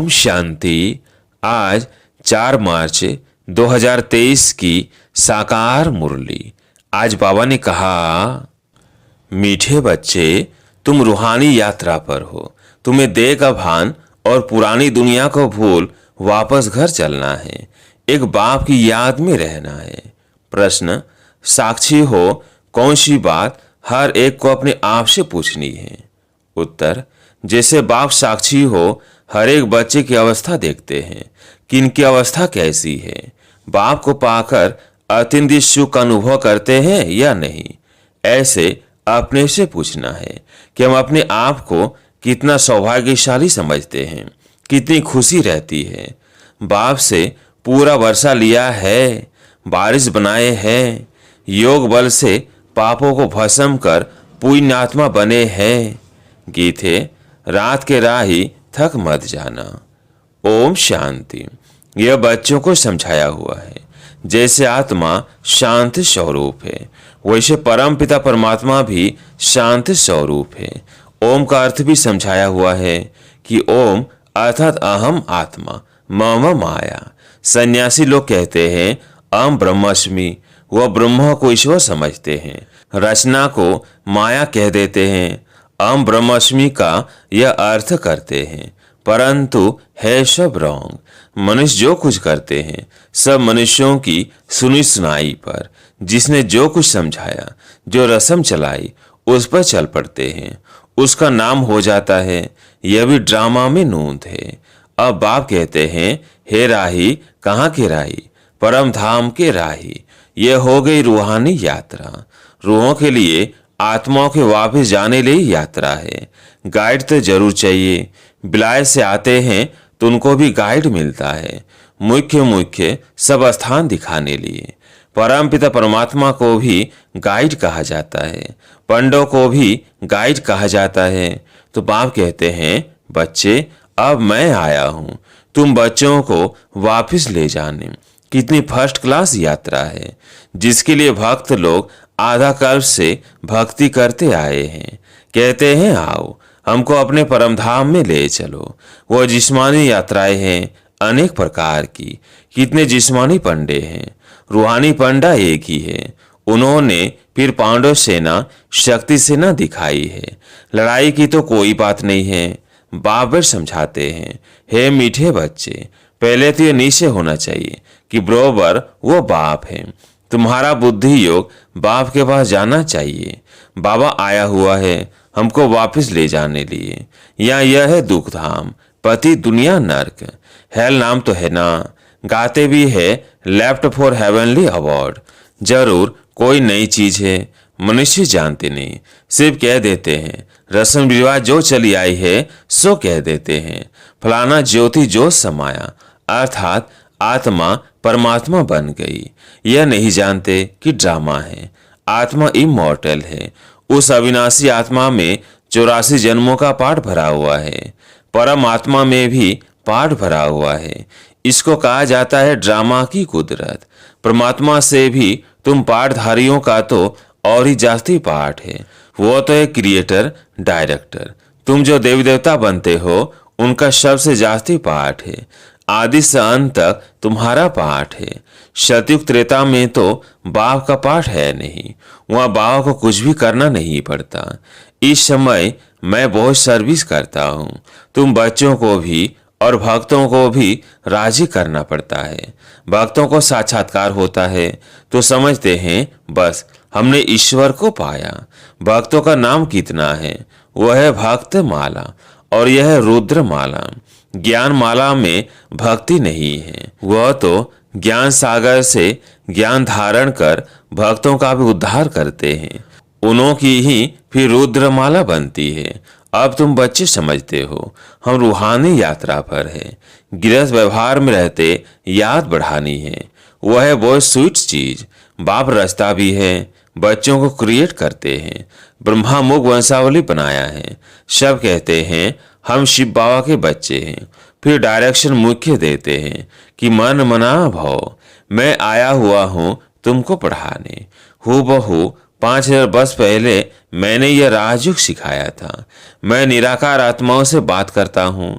ओम शांति। आज 4 मार्च 2023 की साकार मुरली। आज बाबा ने कहा, मीठे बच्चे, तुम रूहानी यात्रा पर हो। तुम्हें देह का भान और पुरानी दुनिया को भूल वापस घर चलना है। एक बाप की याद में रहना है। प्रश्न, साक्षी हो कौन सी बात हर एक को अपने आप से पूछनी है? उत्तर, जैसे बाप साक्षी हो हर एक बच्चे की अवस्था देखते हैं कि इनकी अवस्था कैसी है। बाप को पाकर अत्यंत सुख का अनुभव करते हैं या नहीं, ऐसे अपने से पूछना है कि हम अपने आप को कितना सौभाग्यशाली समझते हैं, कितनी खुशी रहती है। बाप से पूरा वर्षा लिया है, बारिश बनाए हैं, योग बल से पापों को भस्म कर पुण्यात्मा बने हैं। गीत है, रात के राही थक मत जाना। ओम शांति। यह बच्चों को समझाया हुआ है। जैसे आत्मा शांत स्वरूप है, वैसे परम पिता परमात्मा भी शांत स्वरूप है। ओम का अर्थ भी समझाया हुआ है कि ओम अर्थात अहम आत्मा मम माया। सन्यासी लोग कहते हैं अहम ब्रह्मास्मि, वह ब्रह्म को ईश्वर समझते हैं। रचना को माया कह देते हैं। अहम ब्रह्मास्मि का यह अर्थ करते हैं, परंतु है सब रॉन्ग। मनुष्य जो कुछ करते हैं सब मनुष्यों की सुनी सुनाई पर, जिसने जो कुछ समझाया, जो रस्म चलाई, उस पर चल पड़ते हैं। उसका नाम हो जाता है। यह भी ड्रामा में नूंद है। अब बाप कहते हैं, हे राही, कहाँ के राही? परम धाम के राही। यह हो गई रूहानी यात्रा। रूहों के लिए आत्माओं के वापस जाने लिए यात्रा है। गाइड तो जरूर चाहिए। विलायत से आते हैं तो उनको भी गाइड मिलता है, मुख्य सब स्थान दिखाने लिए। परम पिता परमात्मा को भी गाइड कहा जाता है, पंडों को भी गाइड कहा जाता है। तो बाप कहते हैं, बच्चे, अब मैं आया हूँ तुम बच्चों को वापस ले जाने। कितनी फर्स्ट क्लास यात्रा है, जिसके लिए भक्त लोग आधा कल्प से भक्ति करते आए हैं। कहते हैं, आओ हमको अपने परम धाम में ले चलो। वह जिस्मानी यात्राएं हैं अनेक प्रकार की। कितने जिस्मानी पंडे हैं, रूहानी पंडा एक ही है। उन्होंने फिर पांडव सेना शक्ति सेना दिखाई है। लड़ाई की तो कोई बात नहीं है। बाबर समझाते हैं, हे मीठे बच्चे, पहले तो ये निश्चय होना चाहिए कि बरोबर वो बाप है। तुम्हारा बुद्धि योग बाप के पास जाना चाहिए। बाबा आया हुआ है हमको वापस ले जाने लिए। यह है दुख धाम, पति दुनिया नर्क। हेल नाम तो है ना। गाते भी है लेफ्ट फॉर हेवनली अवार्ड। जरूर कोई नई चीज है, मनुष्य जानते नहीं, सिर्फ कह देते हैं। रस्म रिवाज जो चली आई है सो कह देते हैं। फलाना ज्योति जो समाया, अर्थात आत्मा परमात्मा बन गई। यह नहीं जानते कि ड्रामा है। आत्मा इमॉर्टल है। उस अविनाशी आत्मा में 84 जन्मों का पाठ भरा हुआ है। परम आत्मा में भी पाठ भरा हुआ है। इसको कहा जाता है ड्रामा की कुदरत। परमात्मा से भी तुम पाठधारियों का तो और ही जास्ती पाठ है। वो तो है क्रिएटर डायरेक्टर। तुम जो देवी देवता बनते हो उनका सबसे जास्ती पाठ है। आदि से अंत तक तुम्हारा पाठ है। सतयुग त्रेता में तो बाप का पाठ है नहीं। वहाँ बाबा को कुछ भी करना नहीं पड़ता। इस समय मैं बहुत सर्विस करता हूँ। तुम बच्चों को भी और भक्तों को भी राजी करना पड़ता है। भक्तों को साक्षात्कार होता है तो समझते हैं बस हमने ईश्वर को पाया। भक्तों का नाम कितना है? वह है भक्त माला और यह है रुद्र माला। ज्ञान माला में भक्ति नहीं है। वह तो ज्ञान सागर से ज्ञान धारण कर भक्तों का भी उद्धार करते हैं। उन्हों की ही फिर रुद्र माला बनती है। अब तुम बच्चे समझते हो हम रूहानी यात्रा पर है। गृहस्थ व्यवहार में रहते याद बढ़ानी है। वह है बहुत स्वीट चीज। बाप रास्ता भी है, बच्चों को क्रिएट करते हैं। ब्रह्मा मुख वंशावली बनाया है। सब कहते हैं हम शिव बाबा के बच्चे हैं। फिर डायरेक्शन मुख्य देते हैं कि मन मना भव। मैं आया हुआ हूँ तुमको पढ़ाने। हूबहू 5000 वर्ष पहले मैंने यह राजयोग सिखाया था। मैं निराकार आत्माओं से बात करता हूँ।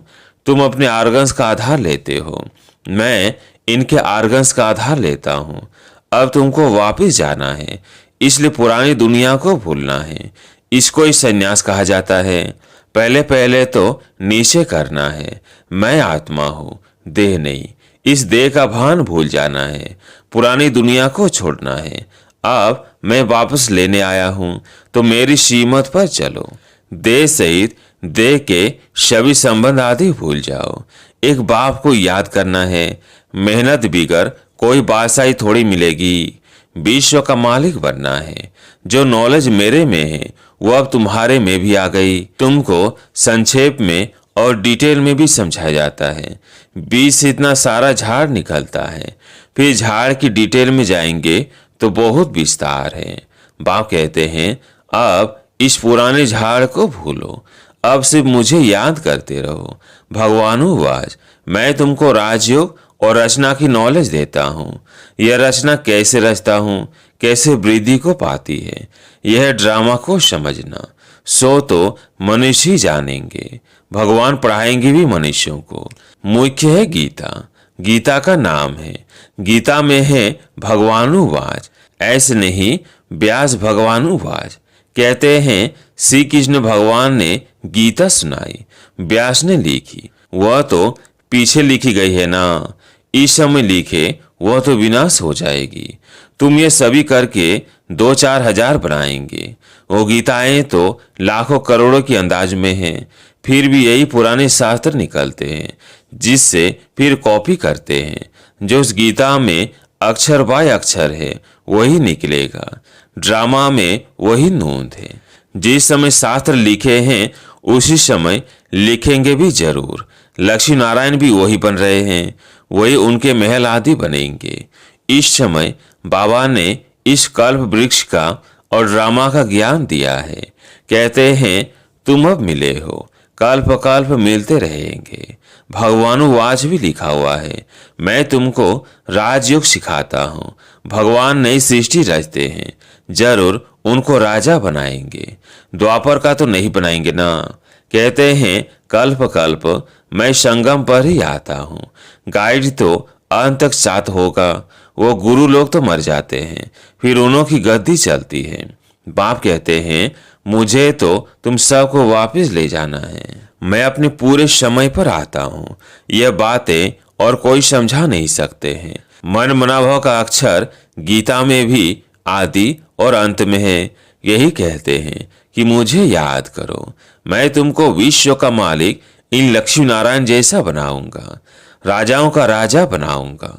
तुम अपने आर्गन्स का आधार लेते हो, मैं इनके आर्गन्स का आधार लेता हूँ। अब तुमको वापस जाना है, इसलिए पुरानी दुनिया को भूलना है। इसको ही संन्यास कहा जाता है। पहले पहले तो नीचे करना है। मैं आत्मा हूँ, देह नहीं। इस देह का भान भूल जाना है, पुरानी दुनिया को छोड़ना है। अब मैं वापस लेने आया हूँ, तो मेरी श्रीमत पर चलो। देह सहित देह के सभी संबंध आदि भूल जाओ। एक बाप को याद करना है। मेहनत बिगर कोई बादशाही थोड़ी मिलेगी। विश्व का मालिक बनना है। जो नॉलेज मेरे में है वो अब तुम्हारे में भी आ गई। तुमको संक्षेप में और डिटेल में भी समझाया जाता है। बीज से इतना सारा झाड़ निकलता है, फिर झाड़ की डिटेल में जाएंगे तो बहुत विस्तार है। बाप कहते हैं अब इस पुराने झाड़ को भूलो, अब सिर्फ मुझे याद करते रहो। भगवानुवाच, मैं तुमको राजयोग और रचना की नॉलेज देता हूँ। यह रचना कैसे रचता हूँ, कैसे वृद्धि को पाती है, यह ड्रामा को समझना। सो तो मनुष्य ही जानेंगे, भगवान पढ़ाएंगे भी मनुष्यों को। मुख्य है गीता, गीता का नाम है। गीता में है भगवानुवाच, ऐसे नहीं व्यास भगवानुवाच। कहते हैं श्री कृष्ण भगवान ने गीता सुनाई, व्यास ने लिखी। वह तो पीछे लिखी गई है ना, इस समय लिखे वह तो विनाश हो जाएगी। तुम ये सभी करके 2-4 हजार बनाएंगे। वो गीताएं तो लाखों करोड़ों की अंदाज में हैं, फिर भी यही पुराने शास्त्र निकलते हैं, जिससे फिर कॉपी करते हैं। जो उस गीता में अक्षर बाय अक्षर है वही निकलेगा। ड्रामा में वही नोंद है। जिस समय शास्त्र लिखे हैं उसी समय लिखेंगे भी जरूर। लक्ष्मी नारायण भी वही बन रहे हैं, वही उनके महल आदि बनेंगे। इस समय बाबा ने इस कल्प वृक्ष का और ड्रामा का ज्ञान दिया है। कहते हैं तुम अब मिले हो, कल्प कल्प मिलते रहेंगे। भगवानुवाच भी लिखा हुआ है, मैं तुमको राजयोग सिखाता हूँ। भगवान नई सृष्टि रचते हैं, जरूर उनको राजा बनाएंगे। द्वापर का तो नहीं बनाएंगे ना। कहते हैं कल्प कल्प मैं संगम पर ही आता हूँ। गाइड तो अंत तक साथ होगा। वो गुरु लोग तो मर जाते हैं, फिर उन्हों की गद्दी चलती है। बाप कहते हैं मुझे तो तुम सबको वापस ले जाना है। मैं अपने पूरे समय पर आता हूँ। यह बातें और कोई समझा नहीं सकते हैं। मन मनाभाव का अक्षर गीता में भी आदि और अंत में है। यही कहते हैं कि मुझे याद करो। मैं तुमको विश्व का मालिक इन लक्ष्मी नारायण जैसा बनाऊंगा, राजाओं का राजा बनाऊंगा।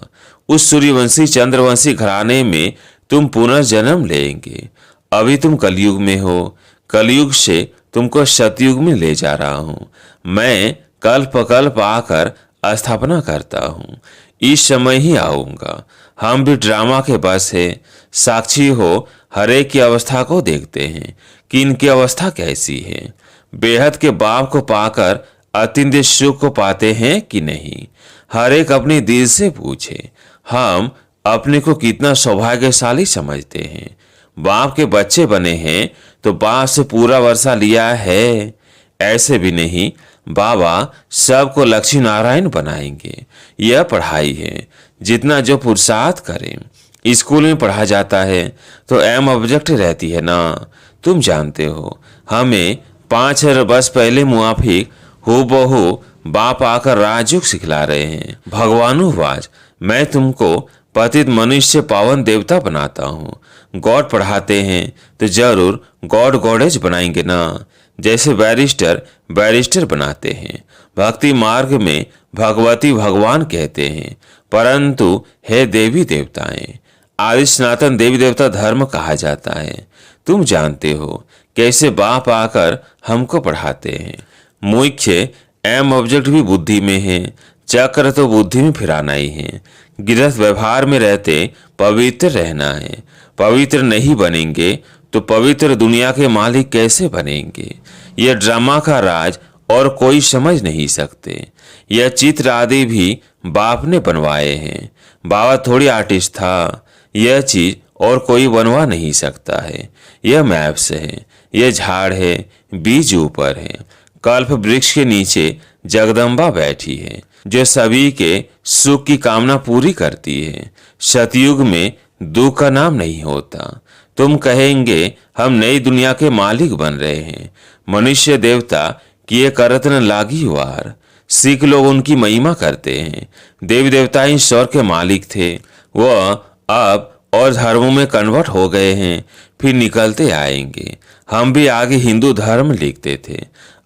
उस सूर्यवंशी चंद्रवंशी घराने में तुम पुनर्जन्म लेंगे। अभी तुम कलयुग में हो, कलयुग से तुमको सतयुग में ले जा रहा हूँ। मैं कल्प कल्प आकर स्थापना करता हूँ। इस समय ही आऊंगा। हम भी ड्रामा के बस है, साक्षी हो, हरेक की अवस्था को देखते हैं कि इनकी अवस्था कैसी है। बेहद के बाप को पाकर अत्यंत सुख को पाते हैं कि नहीं। हर एक अपने दिल से पूछे, हम अपने को कितना सौभाग्यशाली समझते हैं। बाप के बच्चे बने हैं तो बाप से पूरा वर्षा लिया है, ऐसे भी नहीं। बाबा सबको लक्ष्मी नारायण बनाएंगे। यह पढ़ाई है, जितना जो पुरुषार्थ करें। स्कूल में पढ़ा जाता है तो एम ऑब्जेक्ट रहती है ना, तुम जानते हो। हमें 5 वर्ष पहले मुआफिक हूबहू बाप आकर राजयोग सिखला रहे हैं। भगवानुवाच, मैं तुमको पतित मनुष्य पावन देवता बनाता हूँ। गॉड पढ़ाते हैं तो जरूर गॉड गॉडेज बनाएंगे ना। जैसे बैरिस्टर बैरिस्टर बनाते हैं, भक्ति मार्ग में भगवती भगवान कहते हैं, परंतु हे देवी देवताएं, आदि सनातन देवी देवता धर्म कहा जाता है। तुम जानते हो कैसे बाप आकर हमको पढ़ाते हैं। मुख्य एम ऑब्जेक्ट भी बुद्धि में है, चक्र तो बुद्धि में फिराना ही है। गृहस्थ व्यवहार में रहते पवित्र रहना है। पवित्र नहीं बनेंगे तो पवित्र दुनिया के मालिक कैसे बनेंगे। यह ड्रामा का राज और कोई समझ नहीं सकते। यह चित्र आदि भी बाप ने बनवाए हैं। बाबा थोड़ी आर्टिस्ट था। यह चीज और कोई बनवा नहीं सकता है। यह मैप्स है, यह झाड़ है, बीज ऊपर है। कल्प वृक्ष के नीचे जगदम्बा बैठी है, जो सभी के सुख की कामना पूरी करती है। सतयुग में दुख का नाम नहीं होता। तुम कहेंगे हम नई दुनिया के मालिक बन रहे हैं। मनुष्य देवता किए करत न लागी वार। सिख लोग उनकी महिमा करते हैं। देवी देवता ही स्वर्ग के मालिक थे। वह अब और धर्मों में कन्वर्ट हो गए हैं, फिर निकलते आएंगे। हम भी आगे हिंदू धर्म लिखते थे,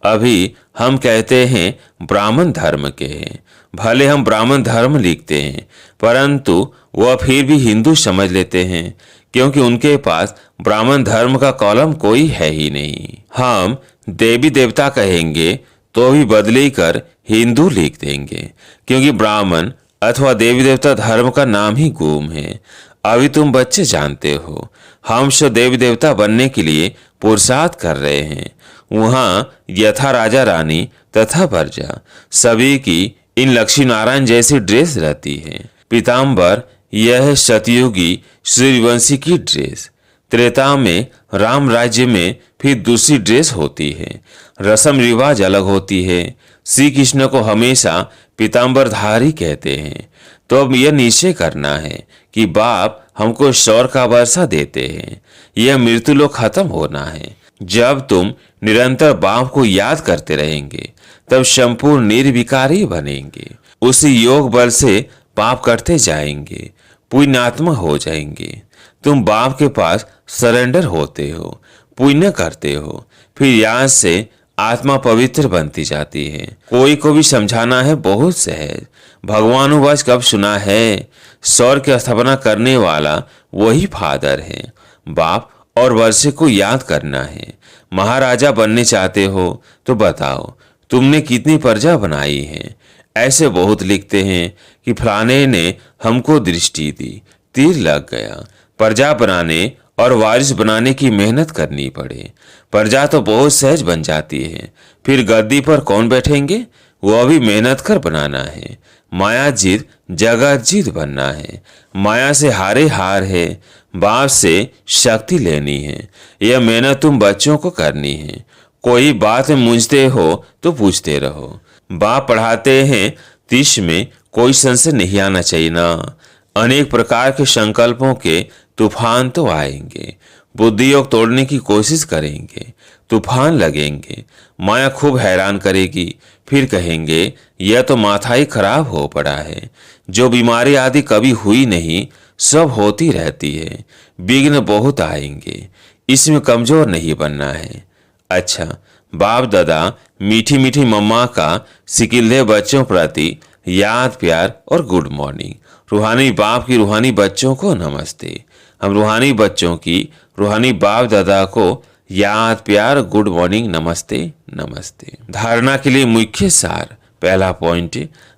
अभी हम कहते हैं ब्राह्मण धर्म के हैं। भले हम ब्राह्मण धर्म लिखते हैं, परंतु वह फिर भी हिंदू समझ लेते हैं, क्योंकि उनके पास ब्राह्मण धर्म का कॉलम कोई है ही नहीं। हम देवी देवता कहेंगे तो भी बदली कर हिंदू लिख देंगे, क्योंकि ब्राह्मण अथवा देवी देवता धर्म का नाम ही गुम है। अभी तुम बच्चे जानते हो, हम सब देवी देवता बनने के लिए पुरुषार्थ कर रहे हैं। वहाँ यथा राजा रानी तथा प्रजा सभी की इन लक्ष्मी नारायण जैसी ड्रेस रहती है। पीताम्बर यह है सतयुगी सूर्यवंशी की ड्रेस। त्रेता में राम राज्य में फिर दूसरी ड्रेस होती है। रस्म रिवाज अलग होती है। श्री कृष्ण को हमेशा पीताम्बरधारी कहते हैं। तो अब यह निश्चय करना है कि बाप हमको स्वर्ग का वर्षा देते हैं। यह मृत्यु लोक खत्म होना है। जब तुम निरंतर बाप को याद करते रहेंगे, तब संपूर्ण निर्विकारी बनेंगे। उसी योग बल से पाप करते जाएंगे, पुण्यात्मा हो जाएंगे। तुम बाप के पास सरेंडर होते हो, पुण्य करते हो, फिर यहाँ से आत्मा पवित्र बनती जाती है। कोई को भी समझाना है बहुत सहज। भगवानुवाच कब सुना है? स्वर्ग की स्थापना करने वाला वही फादर है। बाप और वर्षे को याद करना है। महाराजा बनने चाहते हो तो बताओ तुमने कितनी प्रजा बनाई है। ऐसे बहुत लिखते हैं कि फलाने ने हमको दृष्टि दी, तीर लग गया। प्रजा बनाने और वारिस बनाने की मेहनत करनी पड़े। प्रजा तो बहुत सहज बन जाती है, फिर गद्दी पर कौन बैठेंगे? वह भी मेहनत कर बनाना है। माया जीत जगत जीत बनना है। माया से हारे हार है। बाप से शक्ति लेनी है। यह मेहनत तुम बच्चों को करनी है। कोई बात में मूंझते हो तो पूछते रहो। बाप पढ़ाते हैं, तीस में कोई संशय नहीं आना चाहिए ना। अनेक प्रकार के संकल्पों के तूफान तो आएंगे। बुद्धि योग तोड़ने की कोशिश करेंगे, तूफान लगेंगे। माया खूब हैरान करेगी, फिर कहेंगे यह तो माथा ही खराब हो पड़ा है। जो बीमारी आदि कभी हुई नहीं, सब होती रहती है। विघ्न बहुत आएंगे, इसमें कमजोर नहीं बनना है। अच्छा, बाप दादा मीठी मीठी मम्मा का सिकिल्दे बच्चों प्रति याद प्यार और गुड मॉर्निंग। रूहानी बाप की रूहानी बच्चों को नमस्ते। हम रूहानी बच्चों की रूहानी बाप दादा को याद प्यार गुड मॉर्निंग नमस्ते नमस्ते। धारणा के लिए मुख्य सार। पहला पॉइंट,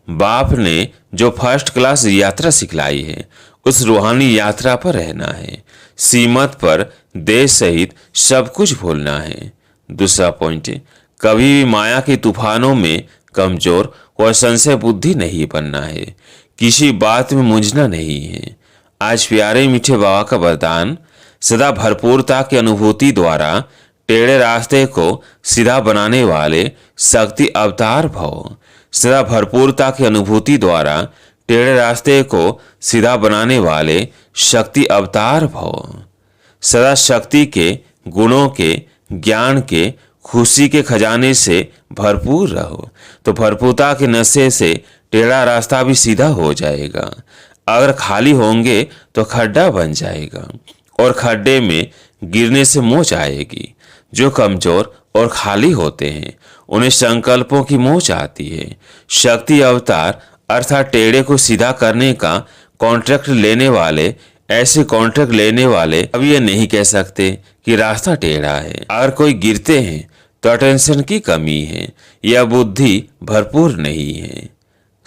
बाप ने जो फर्स्ट क्लास यात्रा सिखलाई है, उस रूहानी यात्रा पर रहना है। सीमत पर देश सहित सब कुछ भूलना है। दूसरा पॉइंट, कभी भी माया के तूफानों में कमजोर और संशय बुद्धि नहीं बनना है। किसी बात में मूंझना नहीं है। आज प्यारे मीठे बाबा का वरदान, सदा भरपूरता की अनुभूति द्वारा टेढ़े रास्ते को सीधा बनाने वाले शक्ति अवतार भव। सदा भरपूरता की अनुभूति द्वारा टेढ़े रास्ते को सीधा बनाने वाले शक्ति अवतार भव। सदा शक्ति के, गुणों के, ज्ञान के, खुशी के खजाने से भरपूर रहो, तो भरपूरता के नशे से टेढ़ा रास्ता भी सीधा हो जाएगा। अगर खाली होंगे तो खड्डा बन जाएगा और खड्डे में गिरने से मोच आएगी। जो कमजोर और खाली होते हैं, उन्हें संकल्पों की मोच आती है। शक्ति अवतार अर्थात टेढ़े को सीधा करने का कॉन्ट्रैक्ट लेने वाले, ऐसे कॉन्ट्रैक्ट लेने वाले अब ये नहीं कह सकते कि रास्ता टेढ़ा है। अगर कोई गिरते हैं तो अटेंशन की कमी है या बुद्धि भरपूर नहीं है।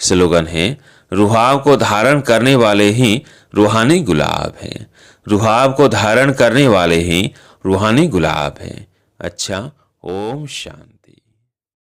स्लोगन है, रुहाब को धारण करने वाले ही रूहानी गुलाब हैं। रुहाब को धारण करने वाले ही रूहानी गुलाब हैं। अच्छा, ओम शांति।